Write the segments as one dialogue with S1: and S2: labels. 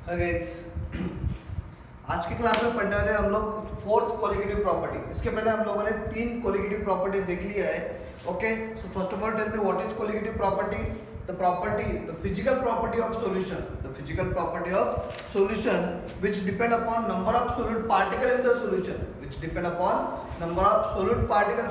S1: Hi guys, आज की class में पढ़ने वाले हम लोग फोर्थ कोलिगेटिव प्रॉपर्टी। इसके पहले हम लोगों ने तीन कोलिगेटिव प्रॉपर्टी देख लिया है। Okay, so first of all tell me what is colligative property. The physical property of solution, which depend upon number of solute particles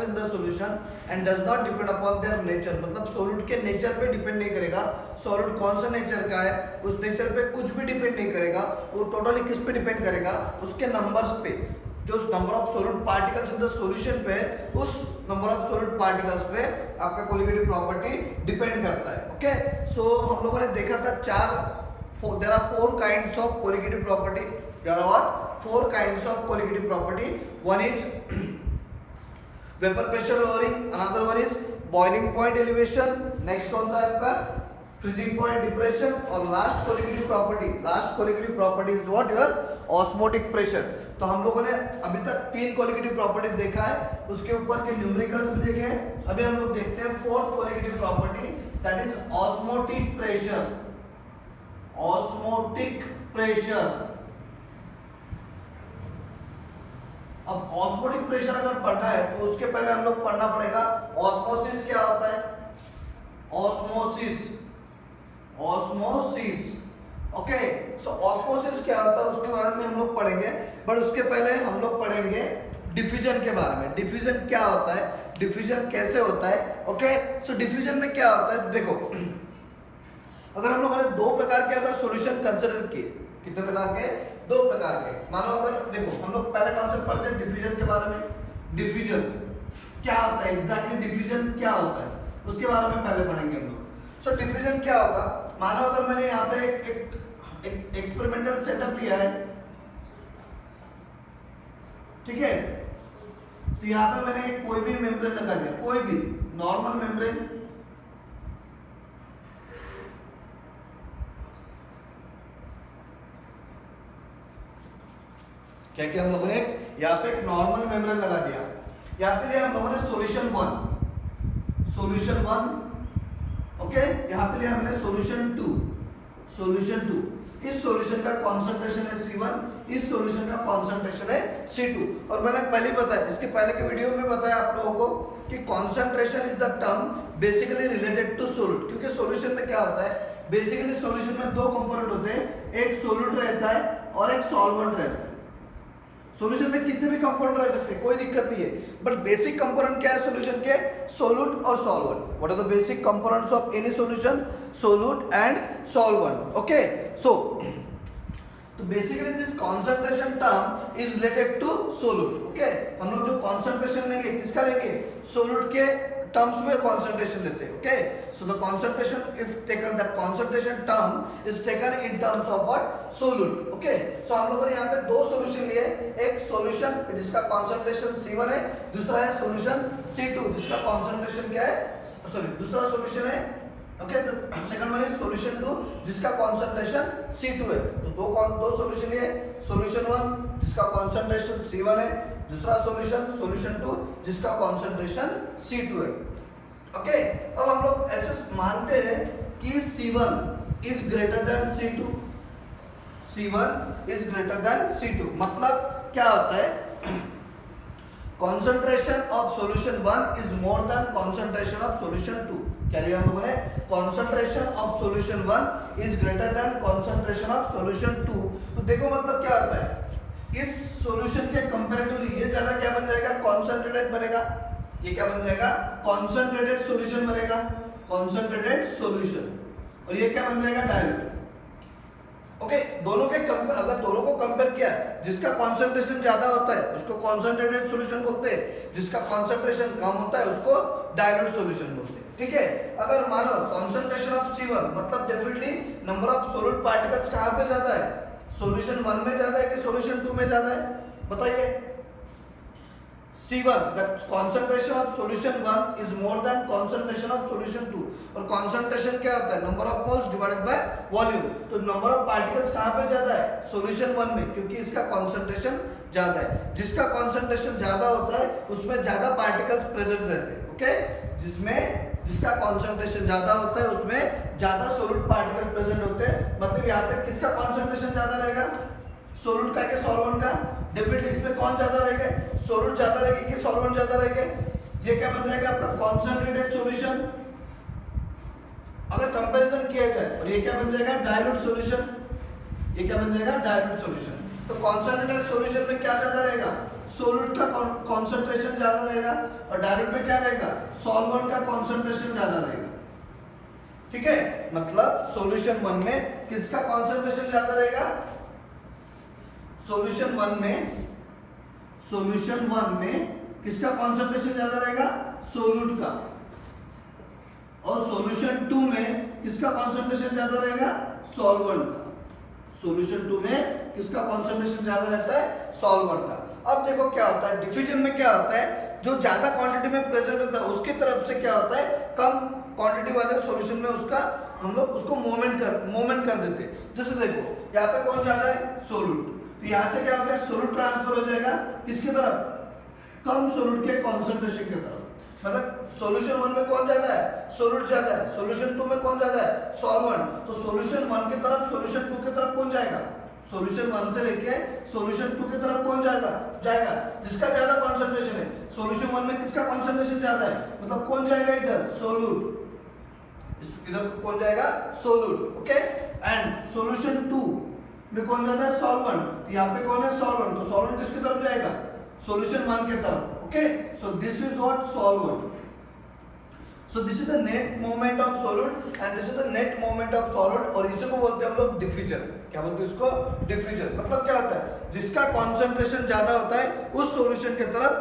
S1: in the solution, and does not depend upon their nature। मतलब solute के nature पे depend नहीं करेगा। Solute कौन सा nature का है उस नेचर पे कुछ भी डिपेंड नहीं करेगा। वो टोटली किस पे डिपेंड करेगा? उसके नंबर्स पे। जो number of solute particles in the solution पे, उस नंबर ऑफ सॉल्यूट पार्टिकल्स पे आपका कोलिगेटिव प्रॉपर्टी डिपेंड करता है। ओके, सो हम लोगों ने देखा था there are four kinds of colligative property. There are what? Four kinds of colligative property. One is vapor pressure lowering, another one is boiling point elevation, next one है आपका freezing point depression, और last colligative property is what? Your osmotic pressure। तो हम लोगों ने अभी तक तीन कोलिगेटिव प्रॉपर्टी देखा है, उसके ऊपर के न्यूमेरिकल्स भी देखे हैं। अभी हम लोग देखते हैं fourth colligative property, that is osmotic pressure. अब ऑस्मोटिक प्रेशर अगर पढ़ना है तो उसके पहले हम लोग पढ़ना पड़ेगा ऑस्मोसिस क्या होता है। ऑस्मोसिस ओके, सो ऑस्मोसिस क्या होता है उसके बारे में हम लोग पढ़ेंगे, बट उसके पहले हम लोग पढ़ेंगे डिफ्यूजन के बारे में। डिफ्यूजन क्या होता है, डिफ्यूजन कैसे होता है। ओके, सो डिफ्यूजन में क्या होता है, देखो अगर हम लोगों ने दो प्रकार के अगर सॉल्यूशन कंसीडर किए, कितने प्रकार के? दो प्रकार के। मानो अगर देखो हम लोग पहले कॉन्सेप्ट पढ़ते हैं डिफ्यूजन के बारे में। डिफ्यूजन क्या होता है, एग्जैक्टली डिफ्यूजन क्या होता है उसके बारे में पहले पढ़ेंगे हम लोग। सो डिफ्यूजन क्या होगा, मानो अगर मैंने यहाँ पे एक एक्सपेरिमेंटल सेटअप लिया है, ठीक है, तो यहाँ पे मैंने कोई भी मेम्ब्रेन लगा दिया, कोई भी नॉर्मल मेम्ब्रेन, क्या किया हम लोगों ने, यहाँ पे एक नॉर्मल मेम्ब्रेन लगा दिया। यहाँ पे लिया हम लोगों ने सॉल्यूशन वन, ओके, यहाँ पे लिया हमने सॉल्यूशन टू। इस सॉल्यूशन का कॉन्सेंट्रेशन है C1, इस सॉल्यूशन का कॉन्सेंट्रेशन है C2। और मैंने पहले बताया, इसके पहले के वीडियो में बताया आप लोगों को कि concentration is the term basically related to solute. क्योंकि सॉल्यूशन में क्या होता है, बेसिकली सॉल्यूशन में दो कंपोनेंट होते हैं, एक सोल्यूट रहता है और एक सॉल्वेंट रहता है। सॉल्यूशन में कितने भी कंपोनेंट रह सकते हैं, कोई दिक्कत नहीं है, बट बेसिक कंपोनेंट क्या है सॉल्यूशन के? सोल्यूट और solvent. What are the basic components of any solution? Solute and solvent. Okay, so तो basically this concentration term is related to solute. Okay, हम लोग जो कंसंट्रेशन लेंगे किसका लेंगे? सोल्यूट के टर्म्स में कंसंट्रेशन लेते हैं। Okay, so the concentration is taken, that concentration term is taken in terms of what? Solute. Okay, so हम लोगों ने यहाँ पे दो सॉल्यूशन लिए, एक सॉल्यूशन जिसका कंसंट्रेशन C1 है, दूसरा है सॉल्यूशन C2 जिसका कंसंट्रेशन क्या है, सॉरी दूसरा सॉल्यूशन है, ओके, तो सेकंड वन इज सॉल्यूशन 2 जिसका कंसंट्रेशन C2 है। तो दो सॉल्यूशन लिए, सॉल्यूशन 1 जिसका कंसंट्रेशन C1 है, दूसरा सॉल्यूशन 2 जिसका कंसंट्रेशन C2 है। ओके, अब हम लोग ऐसे मानते हैं कि C1 is greater than C2, मतलब क्या होता है, concentration of solution 1 is more than concentration of solution 2। क्या लिया हम लोगों ने? concentration of solution 1 is greater than concentration of solution 2। तो देखो मतलब क्या होता है, इस सॉल्यूशन के कंपैरेटिवली ये ज्यादा क्या बन जाएगा? कॉन्सेंट्रेटेड बनेगा। ये क्या बन जाएगा? कॉन्सेंट्रेटेड सॉल्यूशन बनेगा, कॉन्सेंट्रेटेड सॉल्यूशन। और ये क्या बन जाएगा? डाइल्यूट। ओके, दोनों के कंपेयर, अगर दोनों को कंपेयर किया, जिसका कॉन्सेंट्रेशन ज्यादा होता है उसको कॉन्सेंट्रेटेड सॉल्यूशन बोलते हैं, जिसका कॉन्सेंट्रेशन कम होता है उसको डाइल्यूट सॉल्यूशन बोलते हैं। ठीक है, अगर मानो कॉन्सेंट्रेशन ऑफ C1 मतलब definitely number of solute particles कहाँ पे ज्यादा है? सॉल्यूशन 1 में ज्यादा है कि सॉल्यूशन 2 में ज्यादा है? बताइए। C1, that concentration of solution 1 is more than concentration of solution 2। और concentration क्या होता है? Number of moles divided by volume. तो नंबर ऑफ पार्टिकल्स कहाँ पे ज्यादा है? सॉल्यूशन 1 में, क्योंकि इसका concentration ज्यादा है। जिसका concentration ज्यादा होता है उसमें ज्यादा पार्टिकल्स प्रेजेंट रहते हैं। ओके, जिसमें जिसका कॉन्सेंट्रेशन ज्यादा होता है उसमें ज्यादा सोल्यूट पार्टिकल प्रेजेंट होते हैं। मतलब यहाँ पे किसका कॉन्सेंट्रेशन ज्यादा रहेगा, सोल्यूट का कि सॉल्वेंट का? डेफिनेटली इसमें कौन ज्यादा रहेगा, सोल्यूट ज्यादा रहेगी कि सॉल्वेंट ज्यादा रहेगा? ये क्या बन जाएगा आपका कॉन्सेंट्रेटेड सॉल्यूशन अगर कंपैरिजन किया जाए, और ये क्या बन जाएगा डाइल्यूट सॉल्यूशन, ये क्या बन जाएगा डाइल्यूट सॉल्यूशन। तो कॉन्सेंट्रेटेड सॉल्यूशन में क्या ज्यादा रहेगा, सोल्यूट का कॉन्सेंट्रेशन ज्यादा रहेगा, और डाइल्यूट में क्या रहेगा, सॉल्वेंट का कॉन्सेंट्रेशन ज्यादा रहेगा। ठीक है, मतलब सॉल्यूशन 1 में किसका कॉन्सेंट्रेशन ज्यादा रहेगा, सॉल्यूशन 1 में किसका कॉन्सेंट्रेशन ज्यादा रहेगा, सोल्यूट का, और सॉल्यूशन 2 में किसका कॉन्सेंट्रेशन ज्यादा रहेगा, सॉल्वेंट का। सॉल्यूशन 2 में किसका कॉन्सेंट्रेशन ज्यादा रहता है, सॉल्वेंट का। अब देखो क्या होता है डिफिजन में, क्या होता है जो ज्यादा क्वांटिटी में प्रेजेंट होता है उसकी तरफ से क्या होता है कम क्वांटिटी वाले सॉल्यूशन में उसका हम लोग उसको मूवमेंट कर देते हैं। जैसे देखो यहाँ पे कौन ज्यादा है, सोल्यूट, तो यहाँ से क्या होगा सोल्यूट ट्रांसफर हो जाएगा किसकी तरफ, कम सोल्यूट के कॉन्सेंट्रेशन की तरफ। मतलब सॉल्यूशन 1 में कौन ज्यादा है, सोल्यूट ज्यादा है, सॉल्यूशन 2 में कौन ज्यादा है, सॉल्वेंट। तो सॉल्यूशन 1 की तरफ सॉल्यूशन 2 की तरफ कौन जाएगा, सॉल्यूशन 1 से लेके सॉल्यूशन 2 की तरफ कौन जाएगा जिसका ज्यादा कॉन्सेंट्रेशन है। सॉल्यूशन 1 में किसका कॉन्सेंट्रेशन ज्यादा है, मतलब कौन जाएगा इधर, सोल्यूट, इधर कौन जाएगा, सोल्यूट। ओके, एंड सॉल्यूशन 2 में कौन ज्यादा है, सॉल्वेंट। यहाँ पे कौन है, सॉल्वेंट, तो सॉल्वेंट किसकी तरफ जाएगा, सॉल्यूशन 1 की तरफ। Okay, so this is what solvent. So this is the net movement of solute and this is the net movement of solute, और इसी को बोलते हैं हम लोग डिफ्यूजन। क्या बोलते हैं इसको, डिफ्यूजन। मतलब क्या होता है जिसका कॉन्सेंट्रेशन ज्यादा होता है उस सॉल्यूशन की तरफ,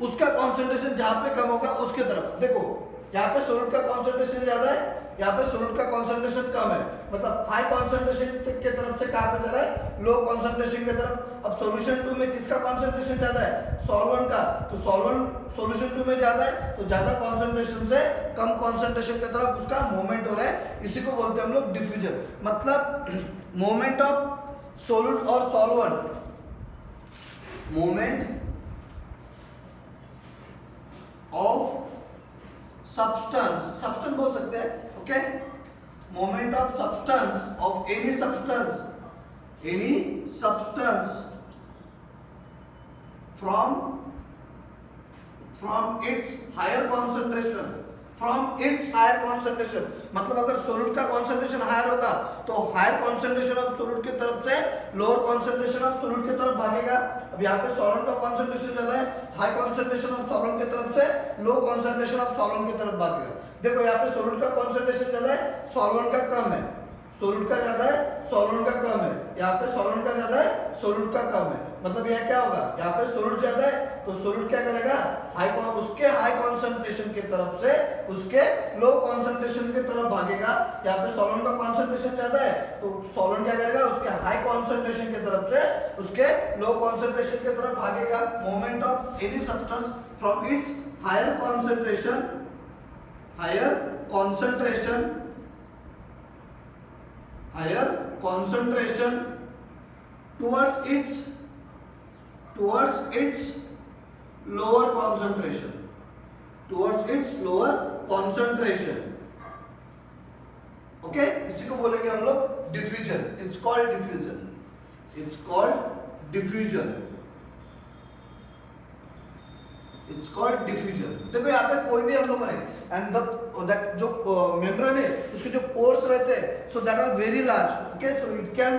S1: उसका कॉन्सेंट्रेशन जहां पे कम होगा उसके तरफ। देखो यहाँ पे सोल्यूट का कॉन्सेंट्रेशन ज्यादा है, यहाँ पे सोल्यूट का कॉन्सेंट्रेशन कम है, मतलब हाई कॉन्सेंट्रेशन के तरफ से कहां पे जा रहा है, लो कॉन्सेंट्रेशन की तरफ। अब सॉल्यूशन 2 में किसका कॉन्सेंट्रेशन ज्यादा है, सॉल्वेंट का, तो सॉल्वेंट सॉल्यूशन 2 में ज्यादा है तो ज्यादा कॉन्सेंट्रेशन से कम कॉन्सेंट्रेशन की तरफ उसका मूवमेंट हो रहा है, इसी को बोलते हैं हम लोग डिफ्यूजन। मतलब मूवमेंट ऑफ सोल्यूट और सॉल्वेंट, मूवमेंट ऑफ सब्सटेंस बोल सकते हैं। Okay, moment of substance of any substance from its higher concentration. मतलब अगर सोल्यूट का कॉन्सेंट्रेशन हायर होगा तो हायर कॉन्सेंट्रेशन ऑफ सोल्यूट की तरफ से लोअर कॉन्सेंट्रेशन ऑफ सोल्यूट की तरफ भागेगा। अब यहाँ पे सॉल्वेंट का कॉन्सेंट्रेशन ज्यादा है, हाई कॉन्सेंट्रेशन ऑफ सॉल्वेंट की तरफ से लो कॉन्सेंट्रेशन ऑफ सॉल्वेंट की तरफ भागेगा। देखो यहाँ पे सोल्यूट का कॉन्सेंट्रेशन ज्यादा है, सॉल्वेंट का कम है, सोल्यूट का ज्यादा है, सॉल्वेंट का कम है, यहाँ पे सॉल्वेंट का ज्यादा है, सोल्यूट का कम है। मतलब यहाँ क्या होगा, यहाँ पे सोल्यूट ज्यादा है तो सोल्यूट क्या करेगा, उसके हाई कॉन्सेंट्रेशन की तरफ से उसके लो कॉन्सेंट्रेशन की तरफ भागेगा। यहाँ पे सॉल्वेंट का कॉन्सेंट्रेशन ज्यादा है तो सॉल्वेंट क्या करेगा, उसके हाई कॉन्सेंट्रेशन की तरफ से उसके लो कॉन्सेंट्रेशन की तरफ भागेगा। Moment of any substance from its higher concentration towards its lower concentration। Okay, इसी को बोलेंगे हम लोग डिफ्यूजन। It's called diffusion. देखो यहाँ पे कोई भी हम लोगों ने एंड दैट जो मेम्ब्रेन है उसके जो पोर्स रहते हैं so that are very large. Okay, so it can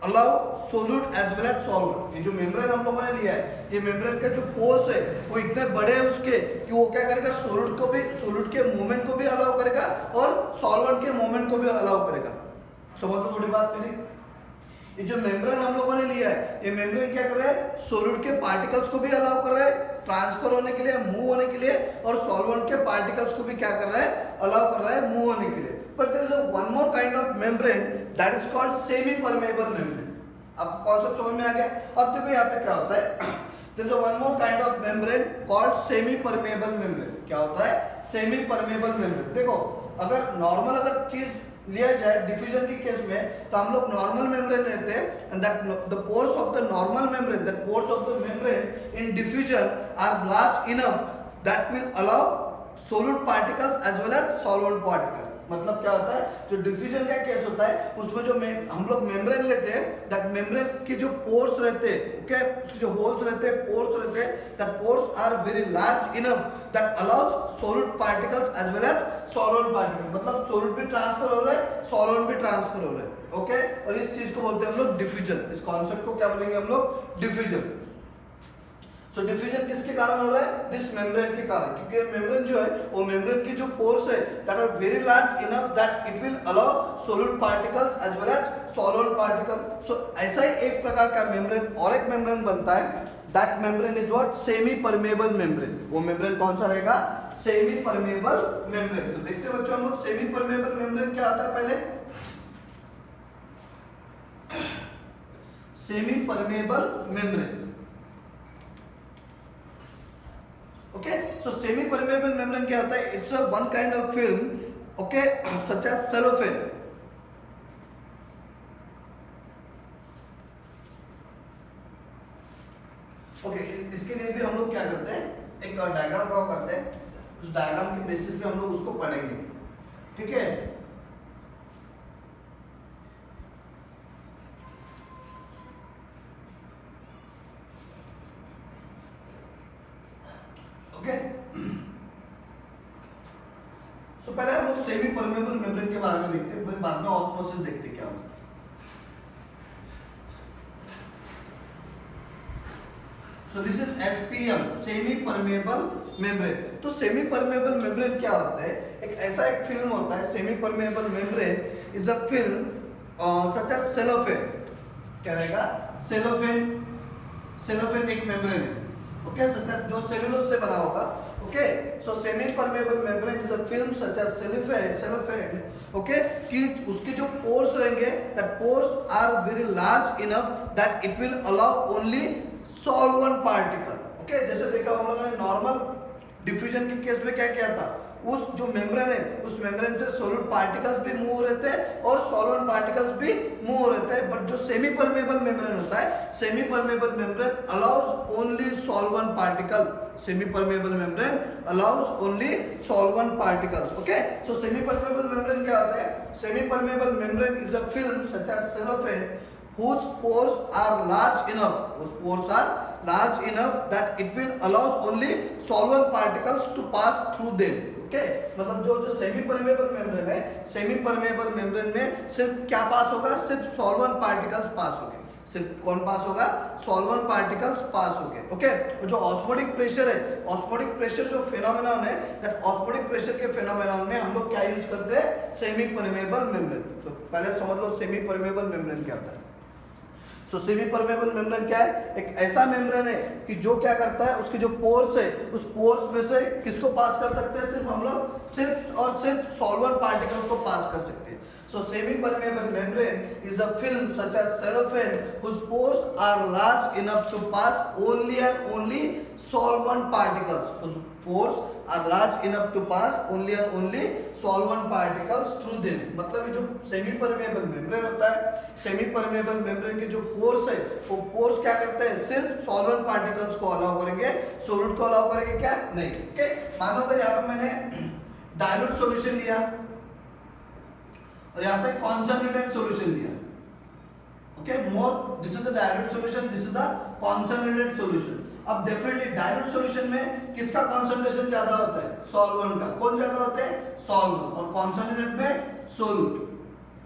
S1: allow solute as well as solvent. ये जो मेम्ब्रेन हम लोगों ने लिया है, ये मेम्ब्रेन के जो पोर्स है वो इतने बड़े हैं उसके कि वो क्या करेगा, सोल्यूट के मूवमेंट को भी अलाउ करेगा और सॉल्वेंट के मूवमेंट को भी अलाउ करेगा। समझ लो थोड़ी बात मेरी। ये जो मेम्ब्रेन हम लोगों ने लिया है, ये मेम्ब्रेन क्या कर रहा है, सोल्यूट के पार्टिकल्स को भी अलाउ कर रहा है ट्रांसफर होने के लिए, मूव होने के लिए, और सॉल्वेंट के पार्टिकल्स को भी क्या कर रहा है, अलाउ कर रहा है मूव होने के लिए। But there is one more kind of membrane that is called semi permeable membrane. अब कॉन्सेप्ट समझ में आ गया। अब देखो यहाँ पे क्या होता है, there is one more kind of membrane called semi permeable membrane. क्या होता है, सेमी परमेबल मेम्ब्रेन। देखो अगर नॉर्मल चीज लिया जाए डिफ्यूजन की केस में तो हम लोग नॉर्मल मेम्ब्रेन लेते हैं and that the pores of the normal membrane, that pores of the membrane in diffusion are large enough that will allow solute particles as well as solvent particle. मतलब क्या होता है, जो डिफ्यूजन का case होता है उसमें जो हम लोग मेम्ब्रेन लेते हैं, दैट मेम्ब्रेन के जो पोर्स रहते हैं, ओके, उसके जो होल्स रहते हैं, पोर्स रहते हैं, that pores are very large enough that allows solute particles as well as solvent particle. मतलब सॉल्यूट भी ट्रांसफर हो रहा है, सॉल्वेंट भी ट्रांसफर हो रहा है, ओके। और इस चीज को बोलते हैं हम लोग डिफ्यूजन। इस कॉन्सेप्ट को क्या बोलेंगे हम लोग, डिफ्यूजन। सो डिफ्यूजन किसके कारण हो रहा है, दिस मेम्ब्रेन के कारण, क्योंकि मेम्ब्रेन जो है वो मेम्ब्रेन की जो पोर्स है that are very large enough that it will allow solute particles as well as solvent particle. So ऐसा ही एक प्रकार का मेम्ब्रेन और एक मेम्ब्रेन बनता है, that membrane is what, semi permeable membrane. वो मेम्ब्रेन कौन सा रहेगा, सेमी परमेबल मेम्ब्रेन। तो देखते हैं बच्चों हम लोग सेमी परमेबल मेम्ब्रेन क्या आता है पहले। Semi permeable membrane, okay, so semi permeable membrane क्या होता है, it's a one kind of film, okay, such as cellophane। okay, इसके लिए भी हम लोग क्या करते हैं, एक डायग्राम ड्रॉ करते हैं, उस डायग्राम के बेसिस पे हम लोग उसको पढ़ेंगे, ठीक है। ओके, सो पहले हम लोग सेमी परमेबल मेम्ब्रेन के बारे में देखते हैं, फिर बाद में ऑस्मोसिस देखते हैं क्या होता है। So this is SPM, semi permeable membrane. तो सेमी परमेबल मेम्ब्रेन क्या होता है, एक ऐसा एक फिल्म होता है, semi permeable membrane is a film such as cellophane. क्या रहेगा, सेलोफेन, सेलोफेन एक मेम्ब्रेन है, ओके, जो सेलुलोज से बना होगा, okay. So semi permeable membrane is a film such as cellophane, okay, कि उसके जो पोर्स रहेंगे that pores are very large enough that it will allow only solvent particle, okay. जैसे देखा हम लोगों ने नॉर्मल डिफ्यूजन के केस में क्या किया था, उस जो मेम्ब्रेन है उस मेम्ब्रेन से सॉल्यूट पार्टिकल्स भी मूव रहते हैं और सॉल्वेंट पार्टिकल्स भी मूव रहते हैं। बट जो सेमी परमेबल मेम्ब्रेन होता है, semi permeable membrane allows only solvent particle, semi permeable membrane allows only solvent particles, okay. So semi permeable membrane क्या होता है, semi permeable membrane is a film such as cellophane whose pores are large enough, whose pores are large enough that it will allow only solvent particles to pass through them, okay। मतलब जो semi permeable membrane है, semi permeable membrane में सिर्फ क्या पास होगा, सिर्फ solvent particles पास होंगे। सिर्फ कौन पास होगा, सॉल्वेंट पार्टिकल्स पास होंगे, ओके। तो जो ऑस्मोटिक प्रेशर है, ऑस्मोटिक प्रेशर जो फिनोमेनन है, दैट ऑस्मोटिक प्रेशर के फिनोमेनन में हम लोग क्या यूज करते हैं, सेमी परमेबल मेम्ब्रेन। सो पहले समझ लो सेमी परमेबल मेम्ब्रेन क्या होता है। सो सेमी परमेबल मेम्ब्रेन क्या है, एक ऐसा मेम्ब्रेन है कि जो क्या करता है, उसके जो पोर्स है उस पोर्स में से किसको पास कर सकते हैं, सिर्फ हम लोग सिर्फ और सिर्फ सॉल्वेंट पार्टिकल को पास कर सकते हैं। So semi permeable membrane is a film such as cellophane whose pores are large enough to pass only and only solvent particles, whose pores are large enough to pass only and only solvent particles through them। मतलब ये जो semi permeable membrane होता है, semi permeable membrane के जो pores है वो pores क्या करते हैं, सिर्फ सॉल्वेंट पार्टिकल्स को अलाउ करेंगे, सॉल्यूट को अलाउ करेंगे क्या, नहीं, ओके। मानो अगर यहाँ पे मैंने डाइल्यूट सॉल्यूशन लिया और यहाँ पे कॉन्सन्ट्रेटेड सॉल्यूशन लिया, okay, more this is the dilute solution, this is the concentrated solution. अब डेफिनेटली डाइल्यूट सॉल्यूशन में किसका कॉन्सेंट्रेशन ज्यादा होता है, सॉल्वेंट का। कौन ज्यादा होते हैं, सॉल्वेंट, और कॉन्सन्ट्रेटेड में सोल्यूट।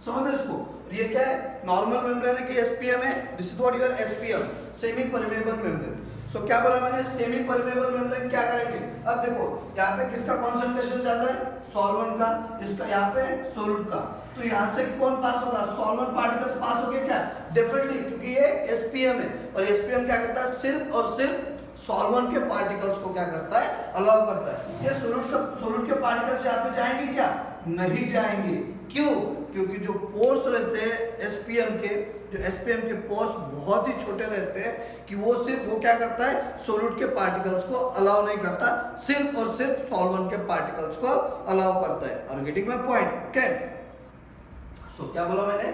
S1: समझ इसको, ये क्या है, नॉर्मल मेम्ब्रेन है कि एसपीएम है, this is what your SPM, semi permeable membrane. So क्या बोला मैंने, सेमी परमेबल मेम्ब्रेन क्या करेंगे, अब देखो यहाँ पे किसका कॉन्सेंट्रेशन ज्यादा है, सॉल्वेंट का, इसका यहाँ पे सोल्यूट का। तो यहाँ से कौन पास होगा, सॉल्वेंट पार्टिकल्स पास होंगे क्या, डेफिनेटली, क्योंकि ये एसपीएम है और एसपीएम क्या करता है, सिर्फ और सिर्फ सॉल्वेंट के पार्टिकल्स को क्या करता है, अलाउ करता है। ये सोल्यूट के पार्टिकल्स यहाँ पे जाएंगे क्या, नहीं जाएंगे। क्यों, क्योंकि जो पोर्स रहते हैं एसपीएम के, जो एसपीएम के पोर्स बहुत ही छोटे रहते हैं कि वो सिर्फ वो क्या करता है, सोल्यूट के पार्टिकल्स को अलाउ नहीं करता, सिर्फ और सिर्फ सॉल्वेंट के पार्टिकल्स को अलाउ करता है। Are getting my point, okay. So क्या बोला मैंने,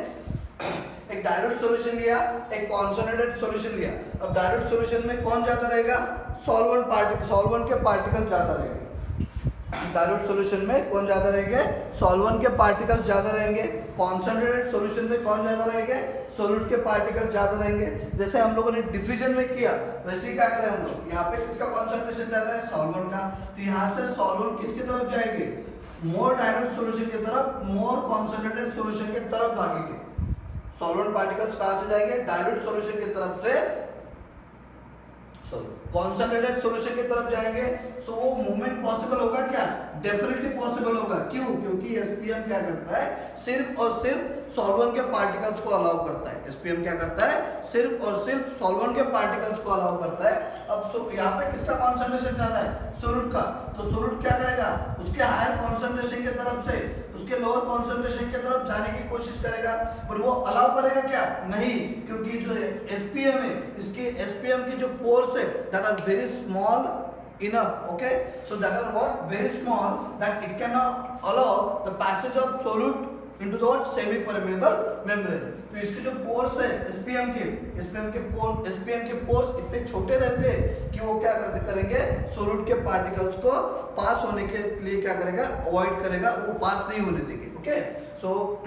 S1: एक डाइल्यूट सॉल्यूशन लिया, एक कॉन्सन्ट्रेटेड सॉल्यूशन लिया। अब डाइल्यूट सॉल्यूशन में कौन ज्यादा रहेगा, सॉल्वेंट के पार्टिकल ज्यादा रहेगा। डाइल्यूट सॉल्यूशन में कौन ज्यादा रहेंगे, सॉल्वेंट के पार्टिकल्स ज्यादा रहेंगे। कॉन्सेंट्रेटेड सॉल्यूशन में कौन ज्यादा रहेंगे, सोल्यूट के पार्टिकल्स ज्यादा रहेंगे। जैसे हम लोगों ने डिफिजन में किया वैसे ही क्या करें हम लोग, यहाँ पे किसका कॉन्सेंट्रेशन ज्यादा है, सॉल्वेंट का, तो यहाँ से सॉल्वेंट किसकी तरफ जाएंगे, मोर डाइल्यूट सॉल्यूशन की तरफ, मोर कॉन्सेंट्रेटेड सॉल्यूशन की तरफ भागेंगे। सॉल्वेंट पार्टिकल्स कहां से जाएंगे, डाइल्यूट सॉल्यूशन की तरफ से कॉन्सेंट्रेटेड सॉल्यूशन की तरफ जाएंगे। सो वो मूवमेंट पॉसिबल होगा क्या, डेफिनेटली पॉसिबल होगा। क्यों, क्योंकि एसपीएम क्या करता है, सिर्फ और सिर्फ सॉल्वेंट के पार्टिकल्स को अलाउ करता है। एसपीएम क्या करता है, सिर्फ और सिर्फ सॉल्वेंट के पार्टिकल्स को अलाउ करता है। अब यहाँ पे किसका कॉन्सेंट्रेशन ज्यादा है, सोल्यूट का, तो सोल्यूट क्या करेगा, उसके हायर कॉन्सेंट्रेशन की तरफ से उसके लोअर कॉन्सेंट्रेशन की तरफ जाने की कोशिश करेगा, पर वो अलाउ करेगा क्या, नहीं, क्योंकि जो एसपीएम है, इसके एसपीएम की जो पोर्स है that are very small enough, okay, so that are what, very small, that it cannot allow the passage of solute into the what, semi permeable membrane। तो इसके जो पोर्स है एसपीएम के पोर्स इतने छोटे रहते हैं कि वो क्या करेंगे, सोल्यूट के पार्टिकल्स को पास होने के लिए क्या करेगा, अवॉइड करेगा, वो पास नहीं होने देंगे। ओके, सो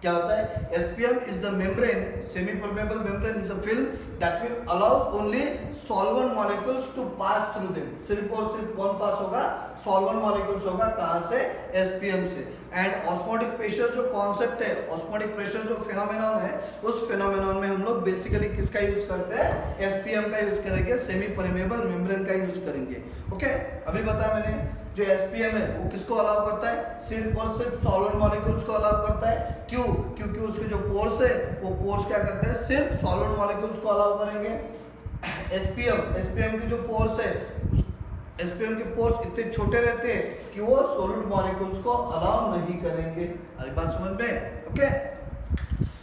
S1: क्या होता है, SPM is the membrane, semi permeable membrane is a film that will allows only solvent molecules to pass through them. सिर्फ और सिर्फ कौन पास होगा, सॉल्वेंट मॉलिक्यूल्स होगा, कहां से, एसपीएम से। एंड ऑस्मोटिक प्रेशर जो कॉन्सेप्ट है, ऑस्मोटिक प्रेशर जो फिनोमेनन है, उस फिनोमेनन में हम लोग बेसिकली किसका यूज करते हैं, एसपीएम का यूज करेंगे, सेमी परमेबल मेम्ब्रेन का यूज करेंगे। ओके, अभी बताया मैंने, जो एसपीएम है वो किसको अलाउ करता है, सिर्फ और सिर्फ सॉल्वेंट मॉलिक्यूल्स को अलाउ करता है। क्यों, क्योंकि उसके जो पोर्स है वो पोर्स क्या करते हैं, सिर्फ सॉल्वेंट मॉलिक्यूल्स को अलाउ करेंगे। एसपीएम की जो पोर्स है, एसपीएम के पोर्स इतने छोटे रहते हैं कि वो सॉलिड मॉलिक्यूल्स को अलाउ नहीं करेंगे। अरे बात समझ में, ओके।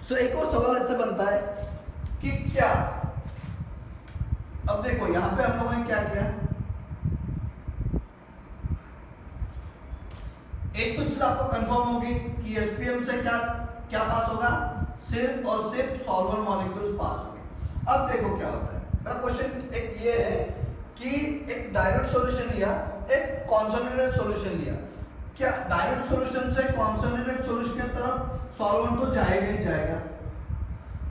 S1: सो एक और सवाल ऐसे बनता है कि क्या, अब देखो यहाँ पे हम लोगों ने क्या किया, एक तो चीज आपको कंफर्म होगी कि एसपीएम से क्या क्या पास होगा, सिर्फ और सिर्फ सॉल्वेंट मॉलिक्यूल्स पास होंगे। अब देखो क्या होता है, मेरा क्वेश्चन एक ये है कि एक डाइल्यूट सॉल्यूशन लिया, एक कॉन्सेंट्रेटेड सॉल्यूशन लिया, क्या डाइल्यूट सॉल्यूशन से कॉन्सेंट्रेटेड सॉल्यूशन की तरफ सॉल्वेंट तो जाएगा ही जाएगा,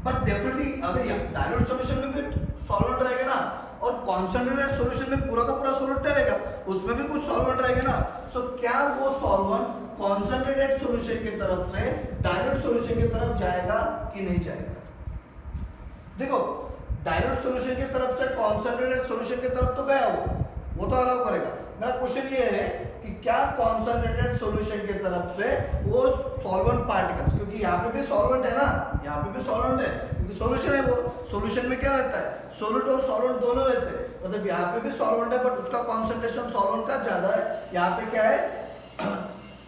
S1: बट डेफिनेटली अगर डाइल्यूट सॉल्यूशन में भी सॉल्वेंट रहेगा ना, और कॉन्सेंट्रेटेड सॉल्यूशन में पूरा का पूरा सॉल्वेंट रहेगा, उसमें भी कुछ सॉल्वेंट रहेगा ना। सो क्या वो सॉल्वेंट कॉन्सेंट्रेटेड सॉल्यूशन की तरफ से डाइल्यूट सॉल्यूशन की तरफ जाएगा कि नहीं जाएगा। देखो, डाइल्यूट सॉल्यूशन की तरफ से कॉन्सेंट्रेटेड सॉल्यूशन की तरफ तो गया वो तो अलाउ करेगा। मेरा क्वेश्चन ये है कि क्या कॉन्सेंट्रेटेड सॉल्यूशन की तरफ से वो सॉल्वेंट पार्टिकल्स, क्योंकि यहाँ पे भी सॉल्वेंट है ना, यहाँ पे भी सॉल्वेंट है, क्योंकि सॉल्यूशन है, वो सॉल्यूशन में क्या रहता है, सोल्यूट और सॉल्वेंट दोनों रहते हैं, मतलब यहाँ पे भी सॉल्वेंट है बट उसका कॉन्सेंट्रेशन सॉल्वेंट का ज्यादा है, यहाँ पे क्या है,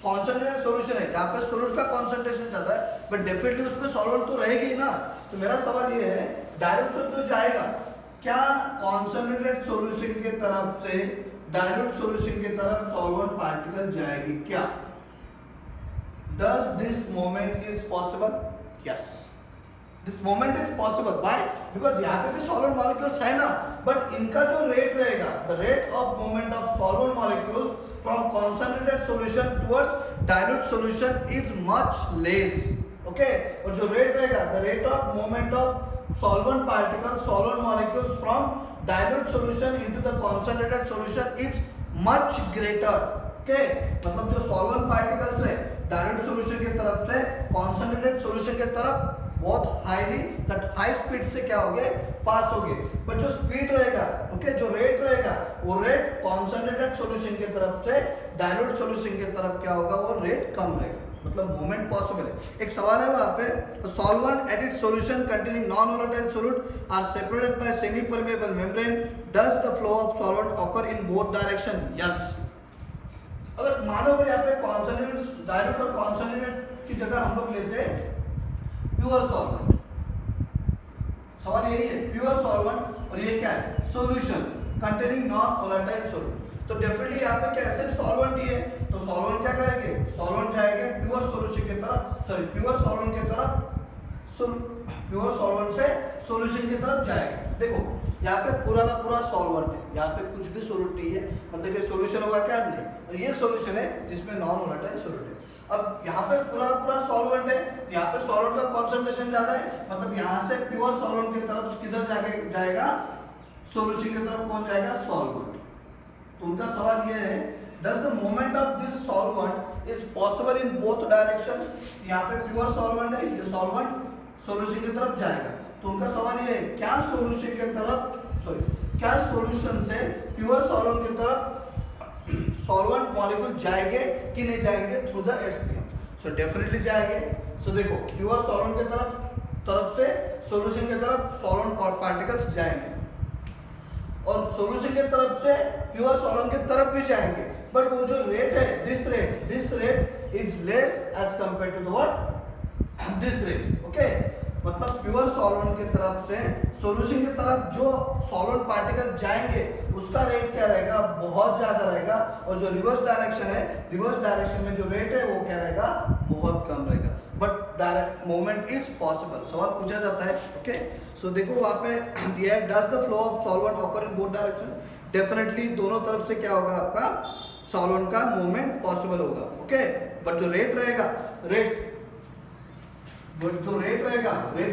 S1: कॉन्सेंट्रेटेड सॉल्यूशन है, यहाँ पे सोल्यूट का कॉन्सेंट्रेशन ज्यादा है, बट डेफिनेटली उसमें सॉल्वेंट तो रहेगी ना। तो मेरा सवाल ये है, डाइल्यूट से तो जाएगा, क्या कॉन्सेंट्रेटेड सॉल्यूशन की तरफ से डाइल्यूट सॉल्यूशन की तरफ सॉल्वेंट पार्टिकल जाएगी क्या? Does this movement is possible? Yes. This movement is possible. Why? Because यहाँ पे भी solvent molecules है ना, but इनका जो rate रहेगा, the rate of movement of solvent molecules from concentrated solution towards dilute solution is much less. Okay? और जो rate रहेगा, the rate of movement of solvent particles, solvent molecules from dilute solution into the concentrated solution is much greater. Okay? मतलब जो solvent particles है direct solution की तरफ से concentrated solution की तरफ बहुत हाईली दैट हाई स्पीड से क्या होगे, पास होगे, बट जो स्पीड रहेगा, ओके, जो रेट रहेगा, वो रेट कॉन्सेंट्रेटेड सॉल्यूशन की तरफ से डायल्यूट सॉल्यूशन की तरफ क्या होगा, वो रेट कम रहेगा, मतलब मूवमेंट पॉसिबल है। एक सवाल है वहां पे, solvent added solution containing non volatile solute are separated by semi permeable membrane, does the flow of solvent occur in both direction? Yes. अगर मानो अगर यहाँ पे कॉन्सेंट्रेटेड डाइल्यूट और कॉन्सेंट्रेटेड की जगह हम लोग लेते हैं प्योर सॉल्वेंट, सवाल यही है, प्योर सॉल्वेंट और ये क्या है, solution containing non volatile solute, तो डेफिनेटली यहाँ पे क्या सिर्फ सॉल्वेंट ही है, तो सॉल्वेंट क्या करेंगे, सॉल्वेंट जाएंगे प्योर सॉल्यूशन की तरफ, सॉरी प्योर सॉल्वेंट की तरफ, प्योर सॉल्वेंट से सॉल्यूशन की तरफ जाएगा। देखो यहाँ पे पूरा का पूरा सॉल्वेंट है, यहाँ पे कुछ भी सोल्यूट नहीं है, मतलब ये सॉल्यूशन होगा क्या नहीं, और ये सॉल्यूशन है जिसमें नॉन वोलेटाइल सोल्यूट है। अब यहाँ पे पूरा पूरा सॉल्वेंट है, तो यहाँ पे सॉल्वेंट का कॉन्सेंट्रेशन ज्यादा है, मतलब यहाँ से प्योर सॉल्वेंट की तरफ किधर जाके जाएगा, सॉल्यूशन की तरफ कौन जाएगा, सॉल्वेंट। तो उनका सवाल ये है, does the movement of this solvent is possible in both direction. यहाँ पे प्योर सॉल्वेंट है, ये सॉल्वेंट सॉल्यूशन की तरफ जाएगा, तो उनका सवाल ये है, क्या सॉल्यूशन की तरफ क्या सॉल्यूशन से प्योर सॉल्वेंट की तरफ सॉल्वेंट मॉलिक्यूल जाएंगे कि नहीं जाएंगे through the SPM. So definitely जाएंगे। सो देखो प्योर सॉल्वेंट की तरफ से सॉल्यूशन की तरफ सॉल्वेंट पार्टिकल्स जाएंगे, और सॉल्यूशन की तरफ से प्योर सॉल्वेंट की तरफ भी जाएंगे, बट वो जो रेट है, this rate is less as compare to the what, this rate. Okay, मतलब प्योर सॉल्वेंट की तरफ से सॉल्यूशन की तरफ जो सॉल्वेंट पार्टिकल जाएंगे उसका रेट क्या रहेगा, बहुत ज्यादा रहेगा, और जो रिवर्स डायरेक्शन है, रिवर्स डायरेक्शन में जो रेट है वो क्या रहेगा, बहुत कम रहेगा। But direct movement is possible, सवाल पूछा जाता है। ओके, सो देखो वहाँ पे दिया है, does the flow of solvent occur in both direction. Definitely दोनों तरफ से क्या होगा, आपका सॉल्वेंट का मूवमेंट पॉसिबल होगा। ओके, बट जो रेट रहेगा, रेट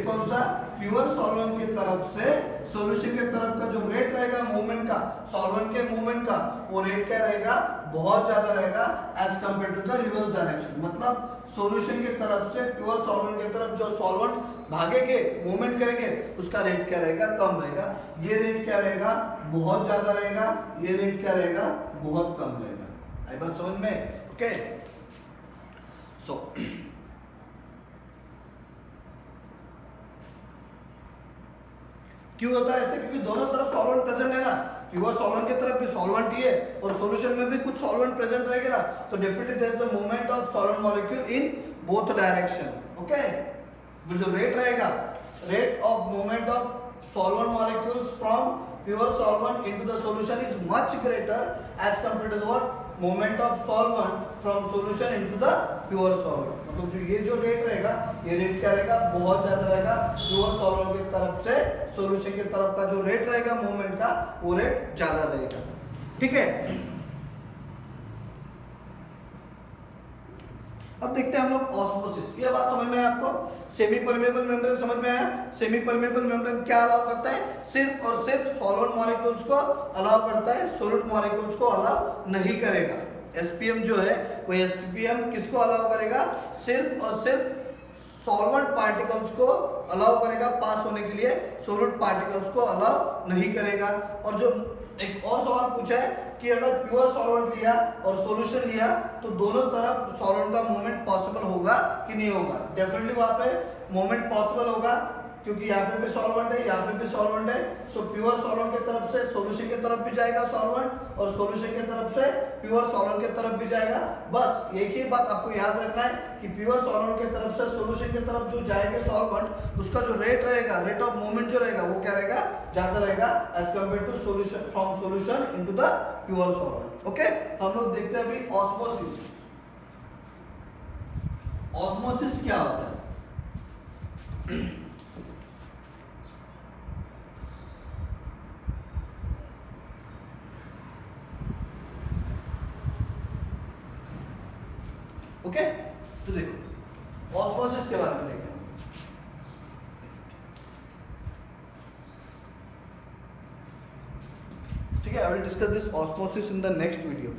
S1: कौन सा, प्योर सॉल्वेंट की तरफ से सॉल्यूशन की तरफ का जो रेट रहेगा मूवमेंट का, सॉल्वेंट के मूवमेंट का, वो रेट क्या रहेगा, बहुत ज्यादा रहेगा as compare to the reverse direction. मतलब सॉल्यूशन की तरफ से प्योर सॉल्वेंट की तरफ जो सॉल्वेंट भागेंगे, मूवमेंट करेंगे, उसका रेट क्या रहेगा, कम रहेगा। ये रेट क्या रहेगा, बहुत ज्यादा रहेगा, ये रेट क्या रहेगा, बहुत कम रहेगा। आई बात समझ में? ओके, सो क्यों होता है ऐसे, क्योंकि दोनों तरफ सॉल्वेंट प्रेजेंट है ना, प्योर सॉल्वेंट की तरफ भी सॉल्वेंट ही है और सॉल्यूशन में भी कुछ सॉल्वेंट प्रेजेंट रहेगा ना, तो definitely there is a movement of solvent molecule in both direction. Okay, जो रेट रहेगा, rate of movement of solvent molecules from pure solvent into the solution is much greater as compare to the what, movement of solvent from solution into the pure solvent. मतलब जो ये जो rate रहेगा, ये rate क्या रहेगा, बहुत ज्यादा रहेगा प्योर सॉल्वेंट की तरफ से सॉल्यूशन की तरफ का जो रेट रहेगा मूवमेंट का, वो रेट ज्यादा रहेगा। ठीक है, अब देखते हैं हम लोग ऑस्मोसिस। ये बात समझ में है आपको? सेमी परमेबल मेम्ब्रेन समझ में आया? सेमी परमेबल मेम्ब्रेन क्या अलाउ करता है, सिर्फ और सिर्फ सॉल्वेंट मॉलिक्यूल्स को अलाउ करता है, सॉलिड मॉलिक्यूल्स को अलाउ नहीं करेगा। एसपीएम जो है वो एसपीएम किसको अलाउ करेगा, सिर्फ और सिर्फ सॉल्वेंट पार्टिकल्स को अलाउ करेगा पास होने के लिए, सॉलिड पार्टिकल्स को अलाउ नहीं करेगा। और जो एक और सवाल पूछा है कि अगर प्योर सॉल्वेंट लिया और सॉल्यूशन लिया तो दोनों तरफ सॉल्वेंट का मूवमेंट पॉसिबल होगा कि नहीं होगा। डेफिनेटली वहाँ पे मूवमेंट पॉसिबल होगा, क्योंकि यहाँ पे भी सॉल्वेंट है, यहाँ पे भी सॉल्वेंट है। सो प्योर सॉल्वेंट की तरफ से सॉल्यूशन की तरफ भी जाएगा सॉल्वेंट, और सॉल्यूशन की तरफ से प्योर सॉल्वेंट की तरफ भी जाएगा। बस एक ही बात आपको याद रखना है कि प्योर सॉल्वेंट की तरफ से सॉल्यूशन की तरफ जो जाएंगे सॉल्वेंट, उसका जो रेट रहेगा, रेट ऑफ मूवमेंट जो रहेगा, वो क्या रहेगा, ज्यादा रहेगा as compare to solution, from solution into the pure solvent. Okay, हम लोग देखते हैं अभी ऑस्मोसिस। ऑस्मोसिस क्या होता है? ओके, तो देखो ऑस्मोसिस के बारे में देखते हैं। ठीक है, I will discuss this osmosis in the next video.